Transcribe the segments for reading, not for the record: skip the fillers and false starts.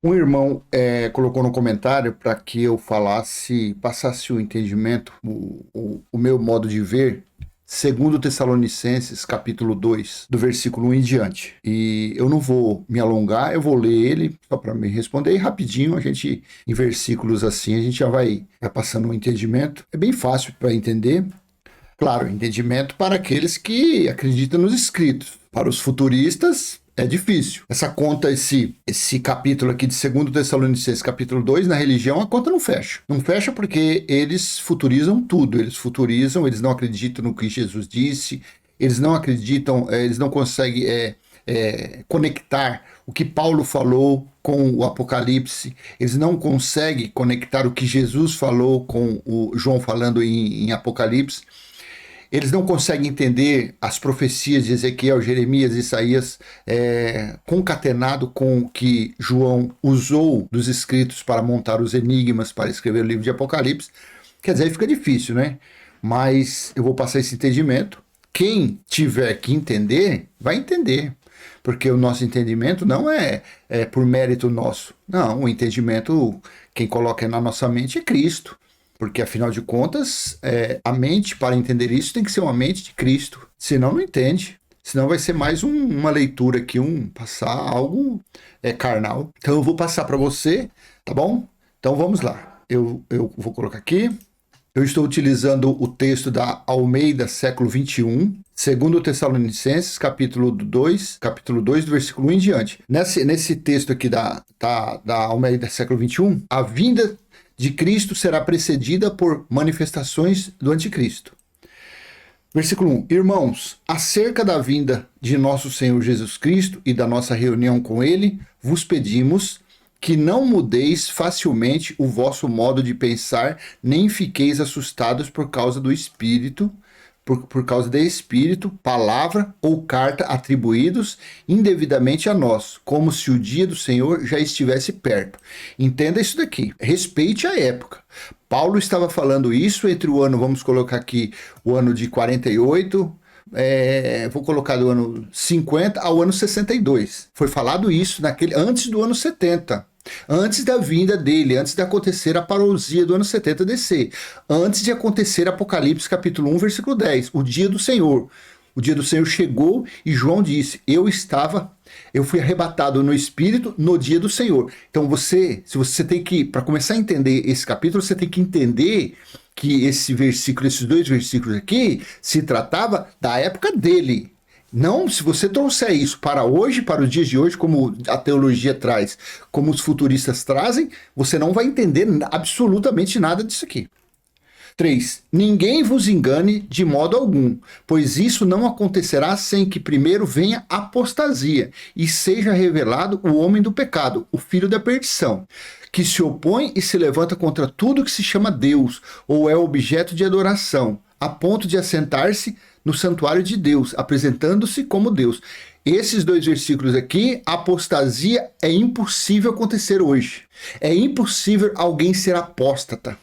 Um irmão colocou no comentário para que eu passasse o entendimento, o meu modo de ver, segundo Tessalonicenses, capítulo 2, do versículo 1 em diante. E eu não vou me alongar, eu vou ler ele só para me responder e rapidinho, em versículos assim, a gente já vai passando um entendimento. É bem fácil para entender. Claro, entendimento para aqueles que acreditam nos escritos. Para os futuristas, é difícil. Essa conta, esse capítulo aqui de 2 Tessalonicenses, capítulo 2, na religião, a conta não fecha. Não fecha porque eles futurizam tudo. Eles não acreditam no que Jesus disse, eles não acreditam, eles não conseguem conectar o que Paulo falou com o Apocalipse, eles não conseguem conectar o que Jesus falou com o João falando em Apocalipse. Eles não conseguem entender as profecias de Ezequiel, Jeremias, Isaías, concatenado com o que João usou dos escritos para montar os enigmas, para escrever o livro de Apocalipse. Quer dizer, aí fica difícil, né? Mas eu vou passar esse entendimento. Quem tiver que entender, vai entender. Porque o nosso entendimento não é por mérito nosso. Não, o entendimento, quem coloca na nossa mente é Cristo. Porque, afinal de contas, a mente, para entender isso, tem que ser uma mente de Cristo. Senão, não entende. Senão vai ser mais uma leitura aqui, passar algo carnal. Então, eu vou passar para você, tá bom? Então, vamos lá. Eu vou colocar aqui. Eu estou utilizando o texto da Almeida, século 21, segundo Tessalonicenses, capítulo 2, do versículo 1 em diante. Nesse texto aqui da Almeida, século 21, a vinda de Cristo será precedida por manifestações do anticristo. Versículo 1. Irmãos, acerca da vinda de nosso Senhor Jesus Cristo e da nossa reunião com Ele, vos pedimos que não mudeis facilmente o vosso modo de pensar, nem fiqueis assustados por causa do Espírito, por causa de Espírito, palavra ou carta atribuídos indevidamente a nós, como se o dia do Senhor já estivesse perto. Entenda isso daqui, respeite a época. Paulo estava falando isso entre o ano, vamos colocar aqui, o ano de 48, vou colocar do ano 50 ao ano 62. Foi falado isso antes do ano 70. Antes da vinda dele, antes de acontecer a parousia do ano 70 DC, antes de acontecer Apocalipse capítulo 1, versículo 10, o dia do Senhor. O dia do Senhor chegou e João disse, eu fui arrebatado no Espírito no dia do Senhor. Então se você tem que, para começar a entender esse capítulo, você tem que entender que esses dois versículos aqui, se tratava da época dele. Não, se você trouxer isso para hoje, para os dias de hoje, como a teologia traz, como os futuristas trazem, você não vai entender absolutamente nada disso aqui. 3. Ninguém vos engane de modo algum, pois isso não acontecerá sem que primeiro venha apostasia e seja revelado o homem do pecado, o filho da perdição, que se opõe e se levanta contra tudo que se chama Deus ou é objeto de adoração, a ponto de assentar-se no santuário de Deus, apresentando-se como Deus. Esses dois versículos aqui, apostasia é impossível acontecer hoje. É impossível alguém ser apóstata.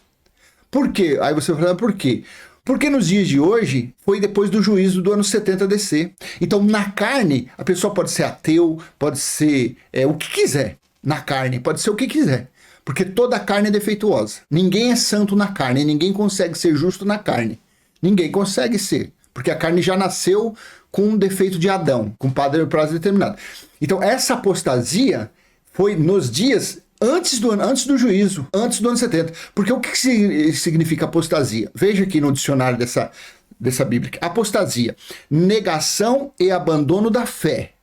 Por quê? Aí você vai falar, por quê? Porque nos dias de hoje, foi depois do juízo do ano 70 DC. Então, na carne, a pessoa pode ser ateu, pode ser o que quiser. Na carne, pode ser o que quiser. Porque toda a carne é defeituosa. Ninguém é santo na carne, ninguém consegue ser justo na carne. Ninguém consegue ser. Porque a carne já nasceu com um defeito de Adão, com prazo determinado. Então, essa apostasia foi nos dias antes do juízo, antes do ano 70. Porque o que significa apostasia? Veja aqui no dicionário dessa Bíblia. Apostasia, negação e abandono da fé.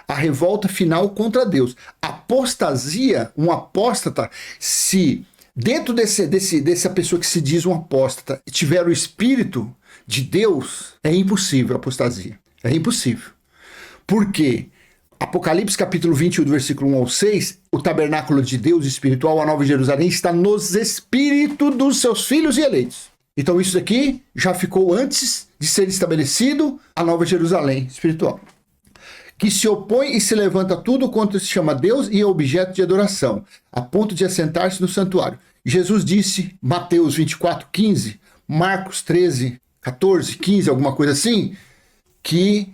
A revolta final contra Deus. Apostasia, um apóstata, se dentro dessa pessoa que se diz um apóstata tiver o espírito de Deus, é impossível a apostasia. É impossível. Por quê? Apocalipse capítulo 21, do versículo 1 ao 6, o tabernáculo de Deus espiritual, a Nova Jerusalém, está nos espíritos dos seus filhos e eleitos. Então isso aqui já ficou antes de ser estabelecido a Nova Jerusalém espiritual. Que se opõe e se levanta tudo quanto se chama Deus e é objeto de adoração, a ponto de assentar-se no santuário. Jesus disse, Mateus 24, 15, Marcos 13, 14, 15, alguma coisa assim, que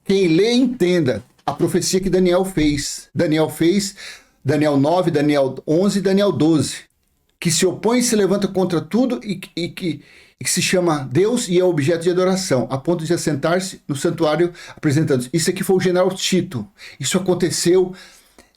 quem lê entenda a profecia que Daniel fez. Daniel fez Daniel 9, Daniel 11 e Daniel 12, que se opõe e se levanta contra tudo e que se chama Deus e é objeto de adoração, a ponto de assentar-se no santuário apresentando-se. Isso aqui foi o general Tito. Isso aconteceu,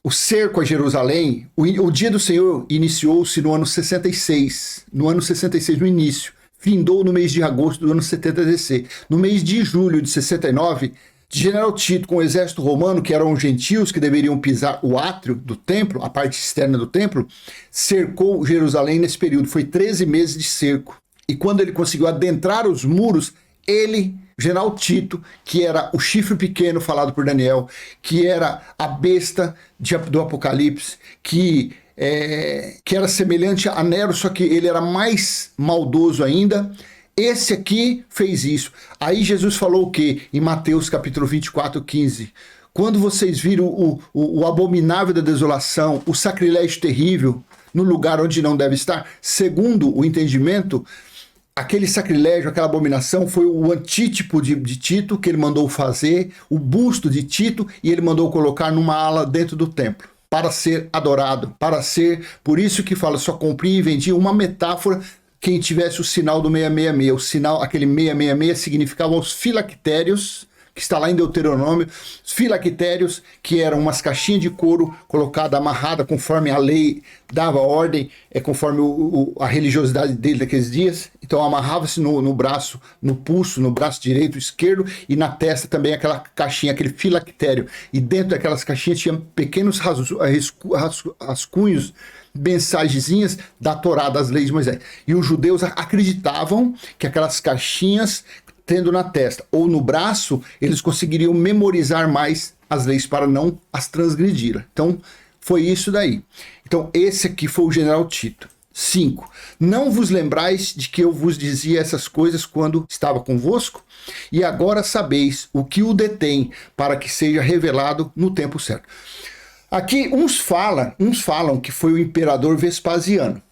o cerco a Jerusalém, o dia do Senhor iniciou-se no ano 66, no início. Findou no mês de agosto do ano 70 DC. No mês de julho de 69, general Tito, com o exército romano, que eram gentios que deveriam pisar o átrio do templo, a parte externa do templo, cercou Jerusalém nesse período. Foi 13 meses de cerco. E quando ele conseguiu adentrar os muros, ele, general Tito, que era o chifre pequeno falado por Daniel, que era a besta do Apocalipse, que era semelhante a Nero, só que ele era mais maldoso ainda. Esse aqui fez isso. Aí Jesus falou o quê? Em Mateus capítulo 24, 15. Quando vocês viram o abominável da desolação, o sacrilégio terrível, no lugar onde não deve estar, segundo o entendimento, aquele sacrilégio, aquela abominação foi o antítipo de Tito, que ele mandou fazer, o busto de Tito, e ele mandou colocar numa ala dentro do templo, para ser adorado, por isso que fala, só compria e vendia, uma metáfora, quem tivesse o sinal do 666, o sinal, aquele 666 significava os filactérios, que está lá em Deuteronômio, os filactérios, que eram umas caixinhas de couro colocada, amarrada conforme a lei dava ordem, conforme a religiosidade dele daqueles dias. Então amarrava-se no braço, no pulso, no braço direito, esquerdo, e na testa também aquela caixinha, aquele filactério. E dentro daquelas caixinhas tinha pequenos rascunhos, mensagenzinhas da Torá, das leis de Moisés. E os judeus acreditavam que aquelas caixinhas, tendo na testa ou no braço, eles conseguiriam memorizar mais as leis para não as transgredir. Então, foi isso daí. Então, esse aqui foi o general Tito. 5. Não vos lembrais de que eu vos dizia essas coisas quando estava convosco? E agora sabeis o que o detém, para que seja revelado no tempo certo. Aqui, uns falam que foi o imperador Vespasiano,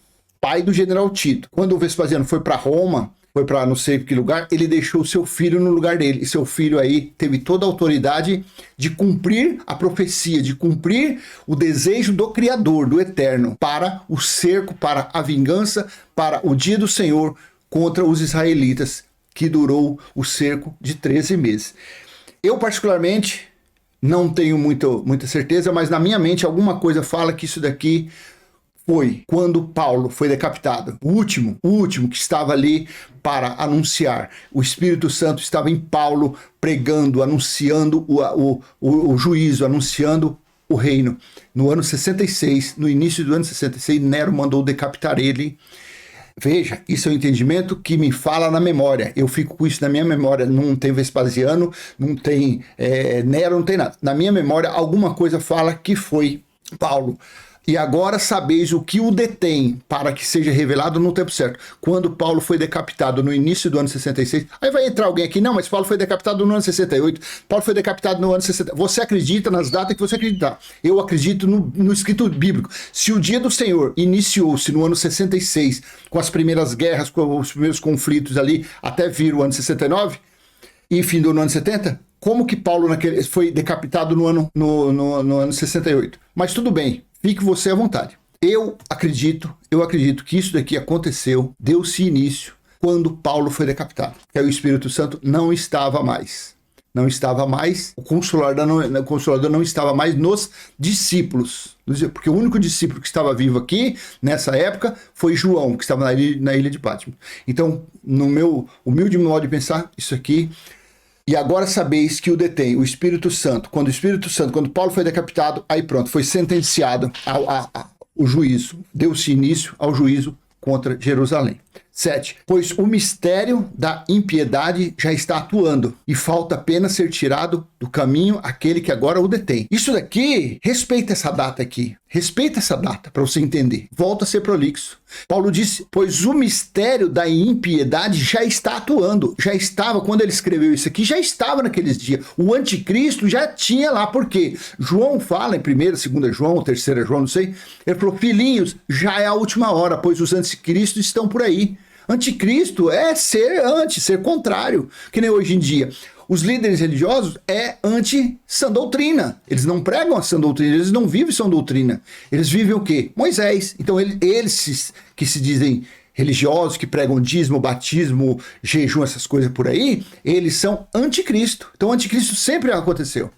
pai do general Tito. Quando o Vespasiano foi para Roma, foi para não sei que lugar, ele deixou seu filho no lugar dele. E seu filho aí teve toda a autoridade de cumprir a profecia, de cumprir o desejo do Criador, do Eterno, para o cerco, para a vingança, para o dia do Senhor contra os israelitas, que durou o cerco de 13 meses. Eu, particularmente, não tenho muita certeza, mas na minha mente alguma coisa fala que isso daqui foi quando Paulo foi decapitado. O último que estava ali para anunciar. O Espírito Santo estava em Paulo pregando, anunciando o juízo, anunciando o reino. No ano 66, no início do ano 66, Nero mandou decapitar ele. Veja, isso é um entendimento que me fala na memória. Eu fico com isso na minha memória. Não tem Vespasiano, não tem Nero, não tem nada. Na minha memória, alguma coisa fala que foi Paulo. E agora sabeis o que o detém, para que seja revelado no tempo certo. Quando Paulo foi decapitado no início do ano 66, aí vai entrar alguém aqui, não, mas Paulo foi decapitado no ano 68, Paulo foi decapitado no ano 60. Você acredita nas datas que você acreditar. Eu acredito no escrito bíblico. Se o dia do Senhor iniciou-se no ano 66, com as primeiras guerras, com os primeiros conflitos ali, até vir o ano 69, e findou no ano 70, como que Paulo foi decapitado no ano 68? Mas tudo bem. Fique você à vontade. Eu acredito que isso daqui aconteceu, deu-se início, quando Paulo foi decapitado. Que aí o Espírito Santo não estava mais. Não estava mais, o Consolador não estava mais nos discípulos. Porque o único discípulo que estava vivo aqui, nessa época, foi João, que estava na ilha de Patmos. Então, no meu humilde modo de pensar, isso aqui... E agora sabeis que o detém, o Espírito Santo. Quando Paulo foi decapitado, aí pronto, foi sentenciado ao juízo. Deu-se início ao juízo contra Jerusalém. 7. Pois o mistério da impiedade já está atuando e falta apenas ser tirado do caminho aquele que agora o detém. Isso daqui, respeita essa data aqui. Respeita essa data para você entender. Volta a ser prolixo. Paulo disse, pois o mistério da impiedade já está atuando. Já estava, quando ele escreveu isso aqui, já estava naqueles dias. O anticristo já tinha lá. Por quê? João fala em 1ª, 2ª João, 3ª João, não sei. Ele falou, filhinhos, já é a última hora, pois os anticristos estão por aí. Anticristo é ser contrário, que nem hoje em dia. os líderes religiosos é anti-sã doutrina. Eles não pregam a sã doutrina, eles não vivem sã doutrina. Eles vivem o quê? Moisés. Então eles que se dizem religiosos, que pregam dízimo, batismo, jejum, essas coisas por aí, eles são anticristo. Então o anticristo sempre aconteceu.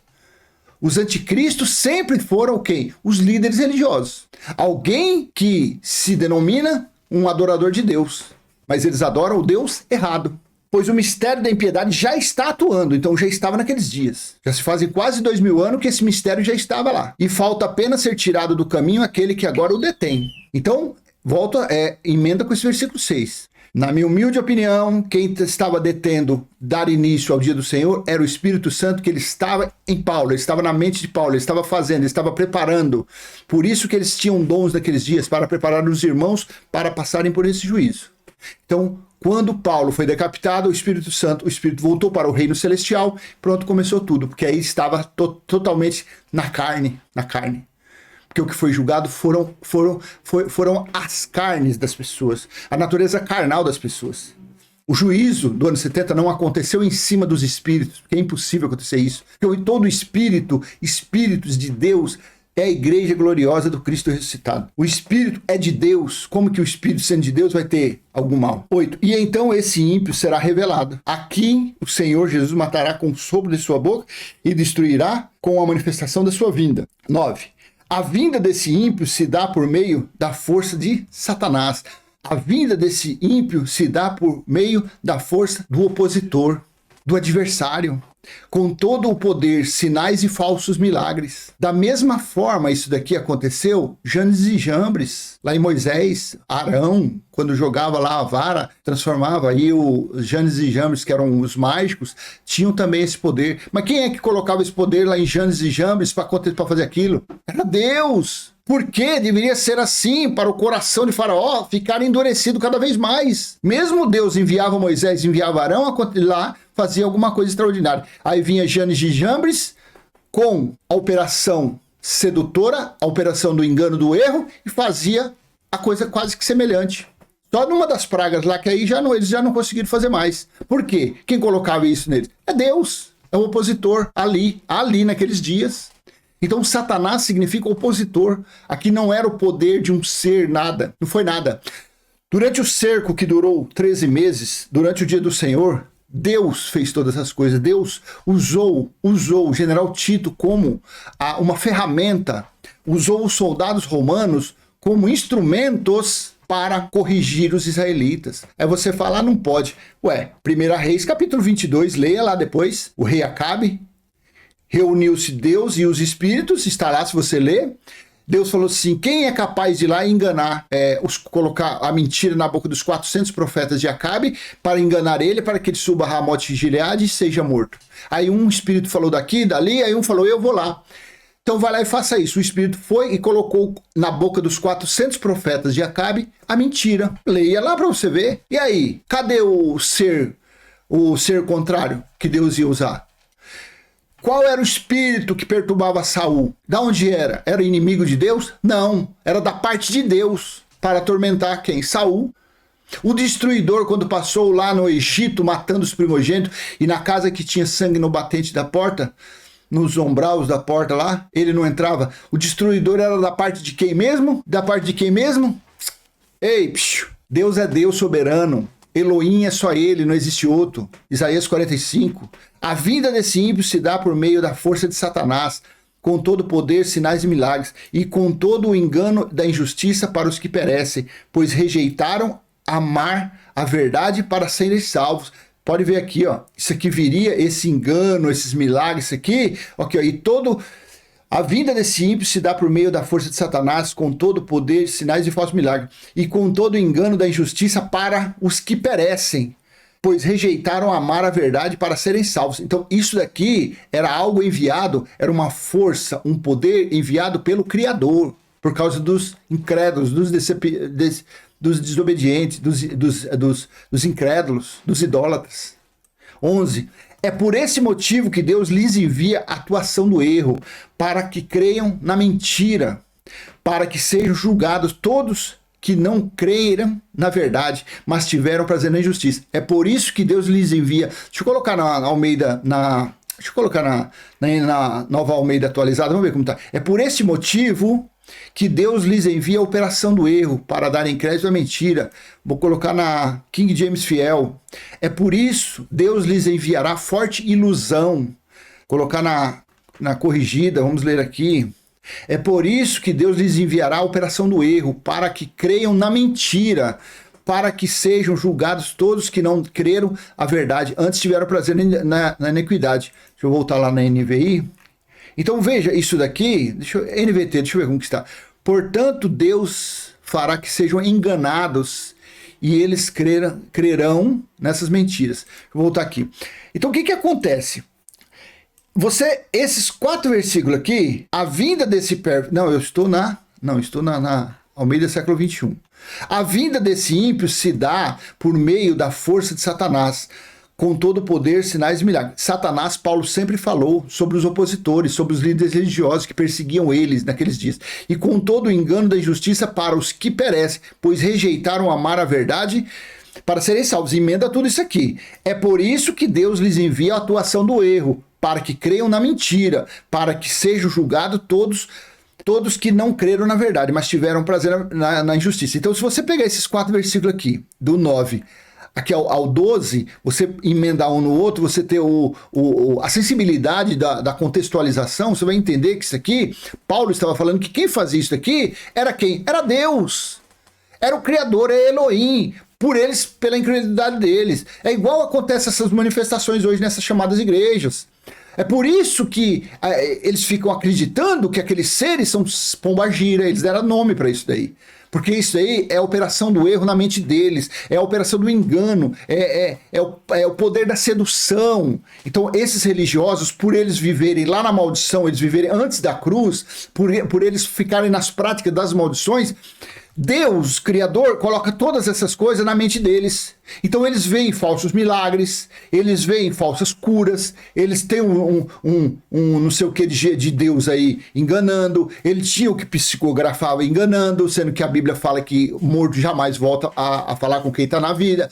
Os anticristos sempre foram quem? Os líderes religiosos. Alguém que se denomina um adorador de Deus, mas eles adoram o Deus errado. Pois o mistério da impiedade já está atuando, então já estava naqueles dias. Já se fazem quase 2000 anos que esse mistério já estava lá. E falta apenas ser tirado do caminho aquele que agora o detém. Então, volta, emenda com esse versículo 6. Na minha humilde opinião, quem estava detendo dar início ao dia do Senhor era o Espírito Santo, que ele estava em Paulo, ele estava na mente de Paulo, ele estava fazendo, ele estava preparando. Por isso que eles tinham dons naqueles dias, para preparar os irmãos para passarem por esse juízo. Então, quando Paulo foi decapitado, o Espírito voltou para o reino celestial, pronto, começou tudo, porque aí estava totalmente na carne. Porque o que foi julgado foram as carnes das pessoas, a natureza carnal das pessoas. O juízo do ano 70 não aconteceu em cima dos espíritos, porque é impossível acontecer isso. Porque todo espíritos de Deus, é a igreja gloriosa do Cristo ressuscitado. O Espírito é de Deus. Como que o Espírito, sendo de Deus, vai ter algum mal? 8. E então esse ímpio será revelado. Aqui o Senhor Jesus matará com o sopro de sua boca e destruirá com a manifestação da sua vinda. 9. A vinda desse ímpio se dá por meio da força de Satanás. A vinda desse ímpio se dá por meio da força do opositor, do adversário, com todo o poder, sinais e falsos milagres. Da mesma forma, isso daqui aconteceu, Janes e Jambres, lá em Moisés, Arão, quando jogava lá a vara, transformava aí os Janes e Jambres, que eram os mágicos, tinham também esse poder. Mas quem é que colocava esse poder lá em Janes e Jambres para fazer aquilo? Era Deus! Por que deveria ser assim para o coração de Faraó ficar endurecido cada vez mais? Mesmo Deus enviava Moisés, enviava Arão lá, fazia alguma coisa extraordinária. Aí vinha Janes e Jambres com a operação sedutora, a operação do engano, do erro, e fazia a coisa quase que semelhante. Só numa das pragas lá que aí eles já não conseguiram fazer mais. Por quê? Quem colocava isso neles? É Deus, é o opositor ali naqueles dias. Então, Satanás significa opositor. Aqui não era o poder de um ser, nada. Não foi nada. Durante o cerco que durou 13 meses, durante o dia do Senhor, Deus fez todas essas coisas. Deus usou o general Tito como uma ferramenta, usou os soldados romanos como instrumentos para corrigir os israelitas. Aí você fala, não pode. 1 Reis, capítulo 22, leia lá depois. O rei Acabe, reuniu-se Deus e os espíritos, está lá se você ler. Deus falou assim, quem é capaz de ir lá e enganar, colocar a mentira na boca dos 400 profetas de Acabe, para enganar ele, para que ele suba a Ramote de Gileade e seja morto. Aí um espírito falou daqui, dali, aí um falou, eu vou lá. Então vai lá e faça isso. O espírito foi e colocou na boca dos 400 profetas de Acabe a mentira. Leia lá para você ver. E aí, cadê o ser contrário que Deus ia usar? Qual era o espírito que perturbava Saul? Da onde era? Era inimigo de Deus? Não, era da parte de Deus, para atormentar quem? Saul. O destruidor, quando passou lá no Egito, matando os primogênitos, e na casa que tinha sangue no batente da porta, nos ombraus da porta lá, ele não entrava. O destruidor era da parte de quem mesmo? Da parte de quem mesmo? Ei, Deus é Deus soberano. Elohim é só ele, não existe outro. Isaías 45. A vinda desse ímpio se dá por meio da força de Satanás, com todo o poder, sinais e milagres, e com todo o engano da injustiça para os que perecem, pois rejeitaram amar a verdade para serem salvos. Pode ver aqui, ó. Isso aqui viria, esse engano, esses milagres, isso aqui, ok, e todo... A vinda desse ímpio se dá por meio da força de Satanás, com todo o poder, sinais e falsos milagres, e com todo o engano da injustiça para os que perecem, pois rejeitaram amar a verdade para serem salvos. Então isso daqui era algo enviado, era uma força, um poder enviado pelo Criador, por causa dos incrédulos, dos desobedientes, dos incrédulos, dos idólatras. 11. É por esse motivo que Deus lhes envia a atuação do erro, para que creiam na mentira, para que sejam julgados todos que não creram na verdade, mas tiveram prazer na injustiça. É por isso que Deus lhes envia. Deixa eu colocar na Almeida, deixa eu colocar na Nova Almeida atualizada, vamos ver como tá. É por esse motivo que Deus lhes envia a operação do erro para darem crédito à mentira. Vou colocar na King James Fiel. É por isso Deus lhes enviará forte ilusão. Colocar na corrigida, vamos ler aqui. É por isso que Deus lhes enviará a operação do erro, para que creiam na mentira, para que sejam julgados todos que não creram a verdade, antes tiveram prazer na iniquidade. Deixa eu voltar lá na NVI. Então veja isso daqui, NVT, deixa eu ver como que está. Portanto, Deus fará que sejam enganados e eles crerão nessas mentiras. Vou voltar aqui. Então o que acontece? Esses 4 versículos aqui, a vinda desse estou na Almeida século 21. A vinda desse ímpio se dá por meio da força de Satanás, com todo o poder, sinais e milagres. Satanás, Paulo sempre falou sobre os opositores, sobre os líderes religiosos que perseguiam eles naqueles dias. E com todo o engano da injustiça para os que perecem, pois rejeitaram amar a verdade para serem salvos. Emenda tudo isso aqui. É por isso que Deus lhes envia a atuação do erro, para que creiam na mentira, para que sejam julgados todos que não creram na verdade, mas tiveram prazer na injustiça. Então, se você pegar esses 4 versículos aqui, do 9 aqui ao 12, você emendar um no outro, você ter a sensibilidade da contextualização, você vai entender que isso aqui, Paulo estava falando que quem fazia isso aqui era quem? Era Deus. Era o Criador, é Elohim, pela incredulidade deles. É igual acontece essas manifestações hoje nessas chamadas igrejas. É por isso que eles ficam acreditando que aqueles seres são pombagira, eles deram nome para isso daí. Porque isso aí é a operação do erro na mente deles, é a operação do engano, é o poder da sedução. Então esses religiosos, por eles viverem lá na maldição, eles viverem antes da cruz, por eles ficarem nas práticas das maldições, Deus, Criador, coloca todas essas coisas na mente deles. Então eles veem falsos milagres, eles veem falsas curas, eles têm um não sei o que de Deus aí enganando, eles tinham que psicografar enganando, sendo que a Bíblia fala que morto jamais volta a falar com quem está na vida.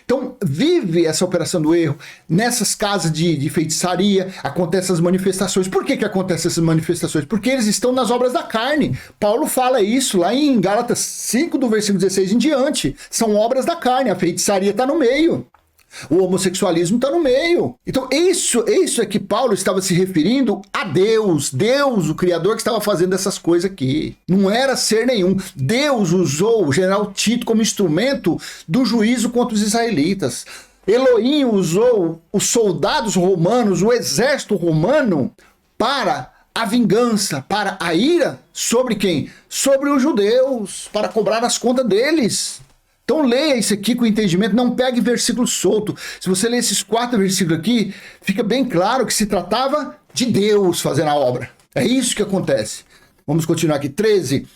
Então vive essa operação do erro. Nessas casas de feitiçaria acontecem as manifestações. Por que acontecem essas manifestações? Porque eles estão nas obras da carne. Paulo fala isso lá em Gálatas 5, do versículo 16 em diante. São obras da carne. A feitiçaria está no meio. O homossexualismo está no meio. Então isso é que Paulo estava se referindo a Deus, o Criador, que estava fazendo essas coisas aqui. Não era ser nenhum. Deus usou o general Tito como instrumento do juízo contra os israelitas. Elohim usou os soldados romanos, o exército romano, para a vingança, para a ira sobre quem? Sobre os judeus, para cobrar as contas deles. Então leia isso aqui com entendimento, não pegue versículo solto. Se você ler esses 4 versículos aqui, fica bem claro que se tratava de Deus fazendo a obra. É isso que acontece. Vamos continuar aqui. 13.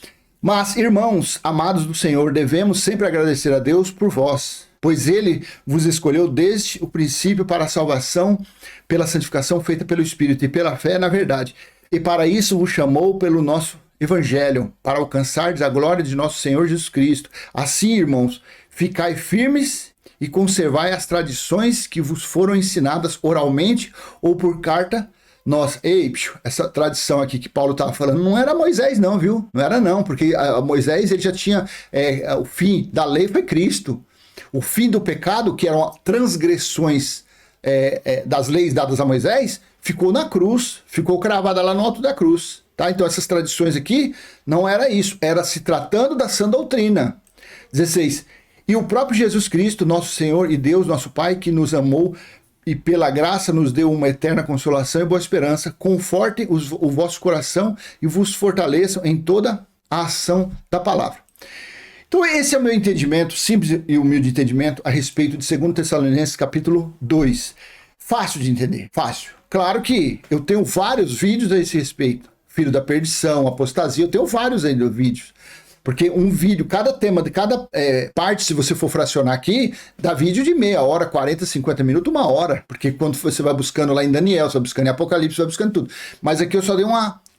Mas, irmãos, amados do Senhor, devemos sempre agradecer a Deus por vós, pois ele vos escolheu desde o princípio para a salvação, pela santificação feita pelo Espírito e pela fé na verdade. E para isso vos chamou pelo nosso Evangelho, para alcançardes a glória de nosso Senhor Jesus Cristo. Assim, irmãos, ficai firmes e conservai as tradições que vos foram ensinadas oralmente ou por carta nossa. Essa tradição aqui que Paulo estava falando não era Moisés não, viu? Não era não, porque Moisés ele já tinha, o fim da lei foi Cristo. O fim do pecado, que eram transgressões das leis dadas a Moisés, ficou na cruz, ficou cravada lá no alto da cruz. Tá? Então essas tradições aqui não era isso, era se tratando da sã doutrina. 16. E o próprio Jesus Cristo, nosso Senhor e Deus, nosso Pai, que nos amou e pela graça nos deu uma eterna consolação e boa esperança, conforte o vosso coração e vos fortaleçam em toda a ação da palavra. Então esse é o meu entendimento, simples e humilde entendimento a respeito de 2 Tessalonicenses capítulo 2. Fácil de entender, fácil. Claro que eu tenho vários vídeos a esse respeito. Filho da perdição, apostasia, eu tenho vários aí de vídeos. Porque um vídeo, cada tema de cada parte, se você for fracionar aqui, dá vídeo de meia hora, 40, 50 minutos, 1 hora. Porque quando você vai buscando lá em Daniel, você vai buscando em Apocalipse, você vai buscando tudo. Mas aqui eu só dei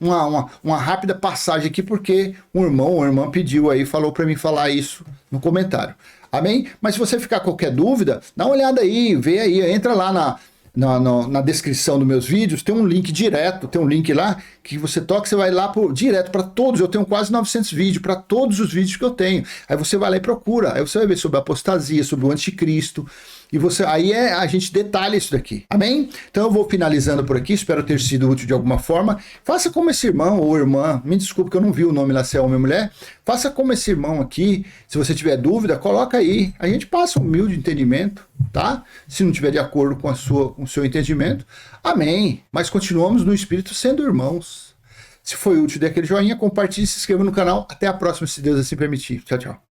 uma rápida passagem aqui, porque um irmão ou irmã pediu aí, falou para mim falar isso no comentário. Amém? Mas se você ficar com qualquer dúvida, dá uma olhada aí, vê aí, entra lá na descrição dos meus vídeos, tem um link direto, tem um link lá que você toca, você vai lá direto para todos. Eu tenho quase 900 vídeos, para todos os vídeos que eu tenho. Aí você vai lá e procura, aí você vai ver sobre a apostasia, sobre o anticristo, e aí a gente detalha isso daqui, amém? Então eu vou finalizando por aqui, espero ter sido útil de alguma forma. Faça como esse irmão ou irmã, me desculpe que eu não vi o nome lá, se é homem ou mulher, faça como esse irmão aqui. Se você tiver dúvida, coloca aí, a gente passa um humilde entendimento, tá? Se não tiver de acordo com o seu entendimento, amém, mas continuamos no Espírito sendo irmãos. Se foi útil, dê aquele joinha, compartilhe, se inscreva no canal. Até a próxima, se Deus assim permitir. Tchau, tchau.